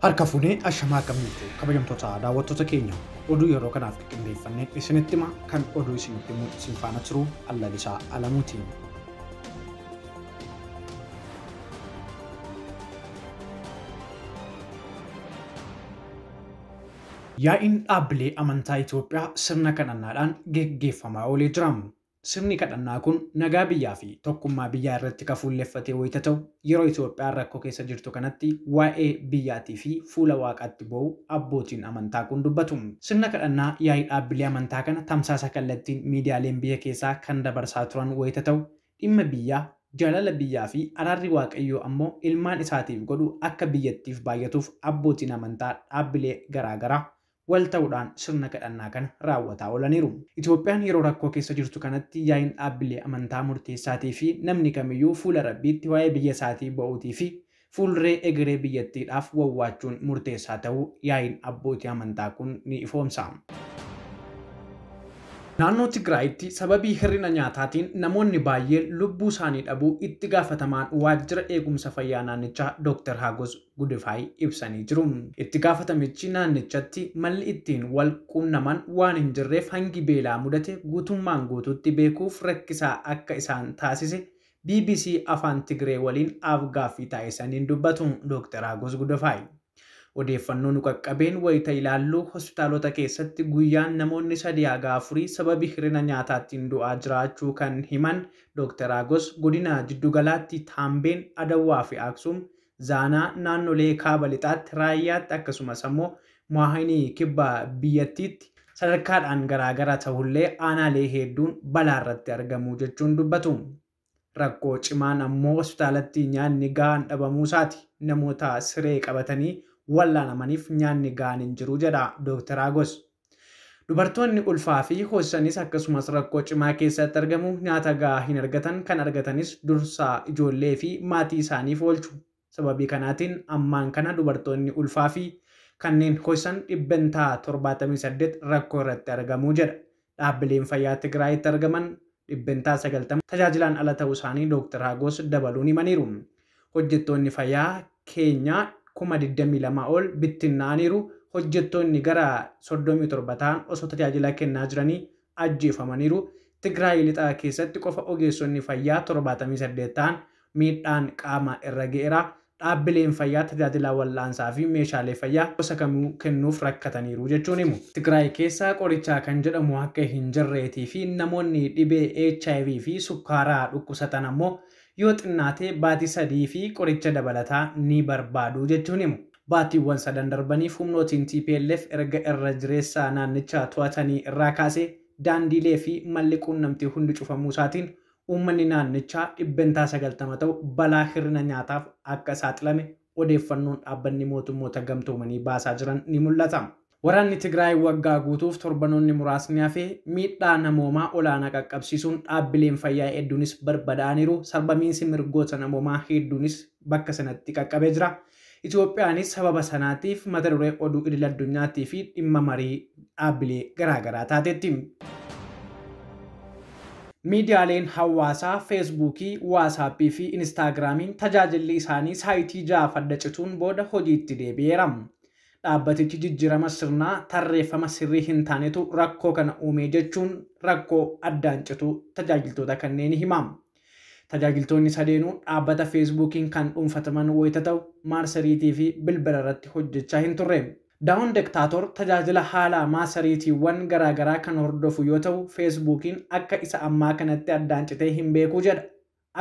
Harka fuunee ashamaa akkamiitu kabajamtoota daawwattoota keenya oduu yeroo kanaaf qindeeffannee isinitti hima kan oduu isinitti himu isin faana jiru Allalisaa Alamuutiin. Yaa'iin dhaabbilee amantaa Itoophiyaa sirna kadhannaadhaan geggeeffamaa oolee jira. Sirni kadhannaa kun nagaa biyyaa fi tokkummaa biyyaa irratti kafuulleeffatee wayita ta'u yeroo Itoophiyaan rakkoo keessa jirtu kanatti waa'ee biyyaatii fi fuula waaqaatti ba'u abbootiin amantaa kun dubbatu. Sirna kadhannaa yaa'ii dhaabbilee amantaa kana tamsaasa kallattiin miidiyaaleen biyya keessaa kan dabarsaa turan wayita ta'u dhimma biyyaa jaalala biyyaa fi araarri waaqayyoo ammoo ilmaan isaatiif godhu akka biyyattiif baay'atuuf abbootiin amantaa dhaabbilee garaagaraa wal ta'uudhaan sirna kadhannaa kana raawwataa oolaniiru. Itoophiyaan yeroo rakkoo keessa jirtu kanatti yaa'iin dhaabbilee amantaa murteessaatii fi namni kamiyyuu fuula rabbiitti waa'ee biyya isaatii ba'uutii fi fuulree egeree biyyattiidhaaf wawwaachuun murteessaa ta'uu yaa'iin abbootii amantaa kun ni ifoomsa. Naannoo Tigraayitti sababii hir'ina nyaataatiin namoonni baay'een lubbuu isaanii dhabuu itti gaafatamaan waajjira eegumsa fayyaa naannichaa Dr. Hagos Gudifaay ibsanii jiru. Itti gaafatamichi naannichatti malli ittiin wal quunnaman waan hin jirreef hangi beelaa mudate guutummaan guutuutti beekuuf rakkisaa akka isaan taasise BBC Afaan Tigree waliin afgaaffii taasisaniin dubbatu Dr. Hagos Gudifaay. Odeeffannoo nu qaqqabeen wayita ilaallu hospitaalota keessatti guyyaan namoonni 3-4 sababii hir'ina nyaataatiin du'aa jiraachuu kan himan Dr. Hagos godina jiddugalaatti Taambeen, Adawaa fi Aksum, Zaanaa naannolee kaaba lixaatti, Raayyaatti akkasumas ammoo Maahinii kibba biyyattiitti sadarkaadhaan garaagara ta'ullee aanaalee hedduun balaa irratti argamu jechuun dubbatu. Rakkoo cimaan ammoo hospitaalatti nyaanni gahaan dhabamuusaati. Namoota siree qabatanii wallaanamaniif nyaanni gahaan hin jiru jedha Dr. Hagos. Dubartoonni ulfaa fi hoosisanis akkasumas rakkoo cimaa keessatti argamu nyaata gahaa hin argatan, kan argatanis dursaa ijoollee fi maatii isaaniif oolchu. Sababii kanaatiin ammaan kana dubartoonni ulfaa fi kanneen hoosisan 78% rakkoo irratti argamu jedha. Dhaabbileen fayyaa Tigraayitti argaman 90% tajaajilaan ala ta'uu isaanii Dr. Hagos dabaluun himaniiru. Hojjettoonni fayyaa keenya 22,000 ol bittinnaaniiru. Hojjettoonni gara 37 ta'an osoo tajaajila kennaa jiranii ajjeefamaniiru. Tigraay lixaa keessatti qofa ogeessonni fayyaa 78 ta'an miidhaan qaama irra ga'eera. Dhaabbileen fayyaa tajaajila wallaansaa fi meeshaalee fayyaa gosa kamuu kennuuf rakkataniiru jechuun himu. Tigraay keessa qorichaa kan jedhamu akka hin jirreetii fi namoonni dhibee HIV fi sukkaaraa dhukkubsatan ammoo yoo xinnaatee baatii 3 fi qoricha dabalataa ni barbaadu jechuun himu. Baatiiwwan 3 darbaniif humnootiin TPLF erga irra jireessaa naannichaa to'atanii irraa kaasee daandiilee fi malli quunnamtii hundi cufamuu isaatiin uummanni naannichaa 90% ta'u balaa hir'ina nyaataaf akka saaxilame odeeffannoon dhaabbanni mootummoota gamtoomanii baasaa jiran ni mul'ata. Waraanni Tigraay waggaa guutuuf torbanoonni muraasni hafee miidhaa namoomaa olaanaa qaqqabsiisuun dhaabbileen fayyaa hedduunis barbadaa'aniiru. Sarbamiinsi mirgoota namoomaa hedduunis bakka sanatti qaqqabee jira. Itoophiyaanis sababa sanaatiif mata duree oduu idil addunyaattii fi dhimma marii dhaabbilee garaagaraa taateetti. Miidiyaaleen hawaasaa Feesbuukii, Waatsaappii fi Inistaagiraamiin tajaajilli isaanii saayitii 6 adda cituun booda hojiitti deebi'eera. Dhaabbatichi jijjiirama sirnaa tarreeffama sirrii hin taanetu rakkoo kana uume jechuun rakkoo addaan cituu tajaajiltoota kanneen hima. Tajaajiltoonni sadeenuu dhaabbata Feesbuukiin kan dhuunfataman wayita ta'u maarsariitii fi bilbila irratti hojjechaa hin turre. Daawun Dektaator tajaajila haala maasariitiiwwan garaagaraa kan hordofu yoo ta'u Feesbuukiin akka isa ammaa kanatti addaan citee hin beeku jedha.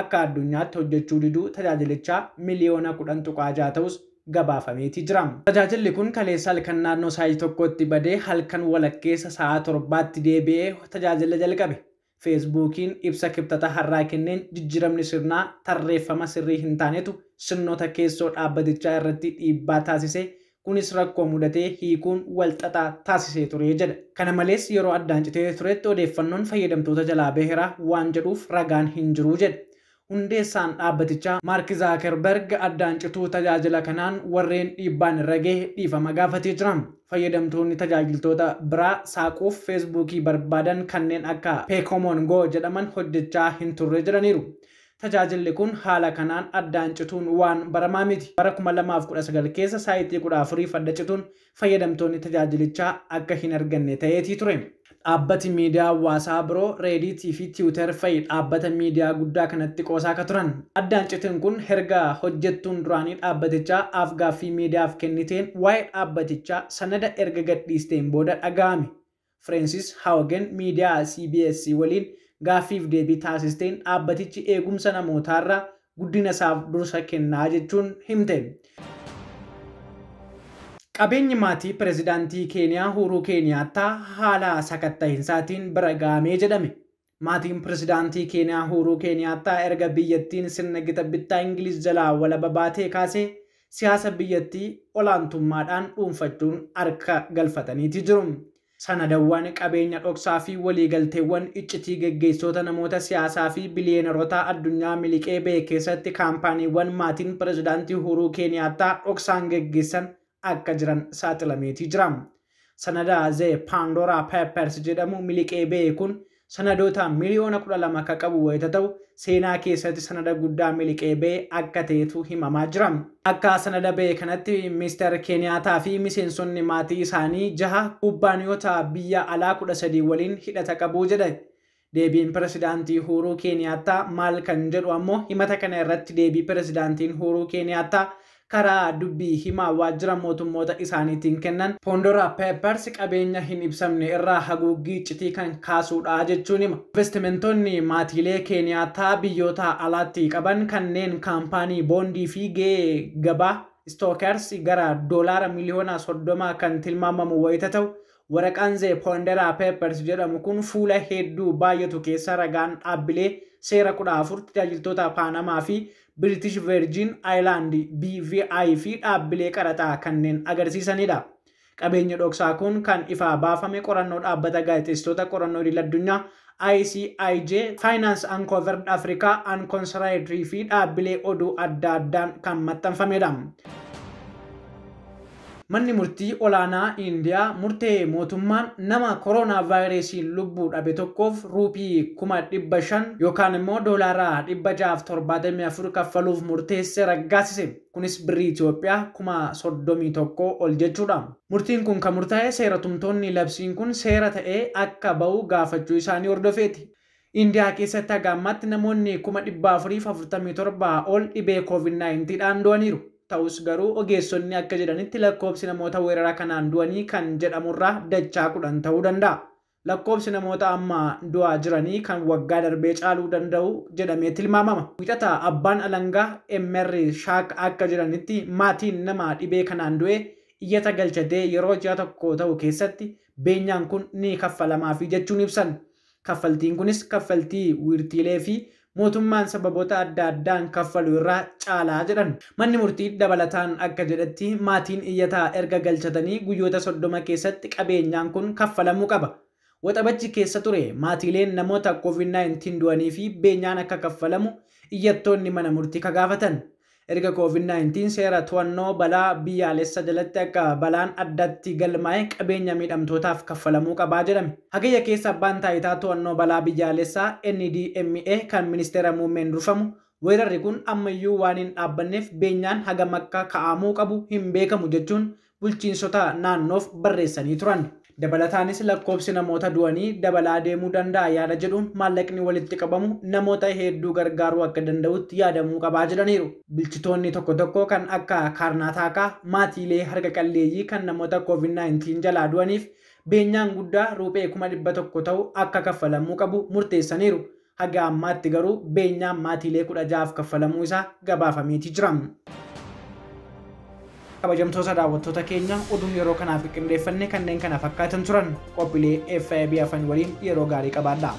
Akka addunyaatti hojjechuu diduu tajaajilichaa miliyoona 10.6 ta'us gabaafameeti jira. Tajaajilli kun kaleessa halkan naannoo sa'aatii tokkotti badee halkan walakkeessa sa'a 7tti deebi'ee tajaajila jalqabe. Feesbuukiin ibsa kibxata har'aa kenneen jijjiiramni sirnaa tarreeffama sirrii hin taanetu sirnoota keessoo dhaabbatichaa irratti dhiibbaa taasise. Kunis rakkoo mudatee hiikuun walxaxaa taasisee ture jedha. Kana malees yeroo addaan citee turetti odeeffannoon fayyadamtoota jalaa baheera waan jedhuuf ragaan hin jiru jedha. Hundeessaan dhaabbatichaa Maark Zaakerberg addaan cituu tajaajila kanaan warreen dhiibbaan irra gahe dhiifama gaafatee jira. Fayyadamtoonni tajaajiltoota biraa saaquuf Feesbuukii barbaadan kanneen akka Peekomoon Go jedhaman hojjechaa hin turre jedhaniiru. Tajaajilli kun haala kanaan addaan cituun waan baramaa miti. Bara 2019 keessa saayitii 14 adda cituun fayyadamtoonni tajaajilichaa akka hin arganne ta'eetii ture. Dhaabbati miidiyaa hawaasaa biroo Reediitii fi Tiwiitar fa'i dhaabbata miidiyaa guddaa kanatti qoosaa akka turan. Addaan citiin kun erga hojjettuun duraanii dhaabbatichaa afgaaffii miidiyaaf kenniteen waa'ee dhaabbatichaa sanada erga gadhiisteen booda dhaga'ame. Fireensis Hawgen miidiyaa CBS waliin gaaffiif deebii taasisteen dhaabbatichi eegumsa namootaarraa guddina isaaf dursa kennaa jechuun himte. Qabeenyi maatii pirezidaantii Keeniyaa Uhuru Keeniyaattaa haala sakatta'iinsaatiin bira gahamee jedhame. Maatiin pirezidaantii Keeniyaa Uhuru Keeniyaattaa erga biyyattiin sirna gita bittaa Ingiliz jalaa walaba baatee kaasee siyaasa biyyattii olaantummaadhaan dhuunfachuun harka galfataniiti jiru. Sanadawwan qabeenya dhoksaa fi waliigalteewwan iccitii geggeessitoota namoota siyaasaa fi biliyeeneroota addunyaa miliqee ba'e keessatti kaampaaniiwwan maatiin pirezidaantii Uhuru Keeniyaattaa dhoksaan geggeessan akka jiran saaxilameetii jira. Sanada The Pandora Papers jedhamu miliqee ba'e kun sanadoota miliyoona 12 akka qabu wayita ta'u seenaa keessatti sanada guddaa miliqee ba'e akka ta'etu himamaa jira. Akka sanada ba'e kanatti Mr. Keeniyaattaa fi miseensonni maatii isaanii 6 kubbaaniyoota biyya alaa 13 waliin hidhata qabu jedha. Deebiin pirezidaantii Uhuru Keeniyaattaa maal kan jedhu ammoo himata kana irratti deebii pirezidaantiin Uhuru Keeniyaattaa karaa dubbii himaa waajjira mootummoota isaaniitiin kennan Pandora Papers qabeenya hin ibsamne irraa haguuggii iccitii kan kaasuudha jechuun hima. Investimentoonni maatiilee Keeniyaattaa biyyoota alaatti qaban kanneen kaampaanii boondii fi gabaa stookers gara doolaara miliyoona 30 kan tilmaamamu wayita ta'u waraqaan The Pandora Papers jedhamu kun fuula hedduu baay'atu keessa ragaan dhaabbilee seera 14 tajaajiltoota Paanamaa fi British Virgin Island BVI fi dhaabbilee qaraxaa kanneen agarsiisanidha. Qabeenya dhoksaa kun kan ifaa baafame qorannoo dhaabbata gaazexeessitoota qorannoo idil-addunyaa ICIJ Finance Uncovered Africa Unconsidered fi dhaabbilee oduu adda addaan kan maxxanfamedha. Manni murtii olaanaa Indiyaa murtee mootummaan nama koronaa vaayirasiin lubbuu dhabe tokkoof ruupii 500 yookaan immoo doolaara 674 kaffaluuf murteesse raggaasise. Kunis birrii Itoophiyaa 31,000 ol jechuudha. Murtiin kun kan murtaa'e seera tumtoonni labsiin kun seera ta'ee akka ba'u gaafachuu isaanii hordofeeti. Indiyaa keessatti haga ammaatti namoonni 447 ol dhibee COVID-19 dhaan du'aniiru. Ta'us garuu ogeessonni akka jedhanitti lakkoobsi namoota weerara kanaan du'anii kan jedhamurraa dachaa 10 ta'uu danda'a. Lakkoobsi namoota amma du'aa jiranii kan waggaa darbee caaluu danda'u jedhamee tilmaamama. Wixata abbaan alangaa MR Shaak akka jedhanitti maatiin nama dhibee kanaan du'e iyyata galchatee yeroo ji'a tokko ta'u keessatti beenyaan kun ni kaffalamaafii jechuun ibsan. Kaffaltiin kunis kaffaltii wiirtiilee fi mootummaan sababoota adda addaan kaffalu irraa caalaa jedhan. Manni murtii dabalataan akka jedhetti maatiin iyyataa erga galchatanii guyyoota 30 keessatti qabeenyaan kun kaffalamuu qaba. Waxabajji keessa ture maatiileen namoota COVID-19 du'anii fi beenyaan akka kaffalamu iyyattoonni mana murtii kagaafatan. Erga COVID-19 seera to'annoo balaa biyyaalessa jalatti akka balaan addatti galmaa'e qabeenya miidhamtootaaf kaffalamuu qabaa jedhame. Hagayya keessa abbaan taayitaa to'annoo balaa biyyaalessaa NDMA kan ministeera muummeen durfamu weerarri kun ammayyuu waan hin dhaabbanneef beenyaan hagam akka ka'amuu qabu hin beekamu jechuun bulchiinsota naannoof barreessanii turan. Dabalataanis lakkoobsi namoota du'anii dabalaa deemuu danda'a yaada jedhuun maallaqni walitti qabamu namoota hedduu gargaaruu akka danda'utti yaadamuu qabaa jedhaniiru. Bulchitoonni tokko tokko kan akka Karnaataakaa maatiilee harka qalleeyyii kan namoota COVID-19 jalaa du'aniif beenyaan guddaa ruupee 100,000 ta'u akka kaffalamuu qabu murteessaniiru. Haga ammaatti garuu beenyaan maatiilee 16 kaffalamuu isaa gabaafameeti jira. Kabajamtoota daawwattoota keenya oduun yeroo kanaaf qindeeffanne kanneen kana fakkaatan turan qophiilee FAB afaan waliin yeroo gaarii qabaadhaa.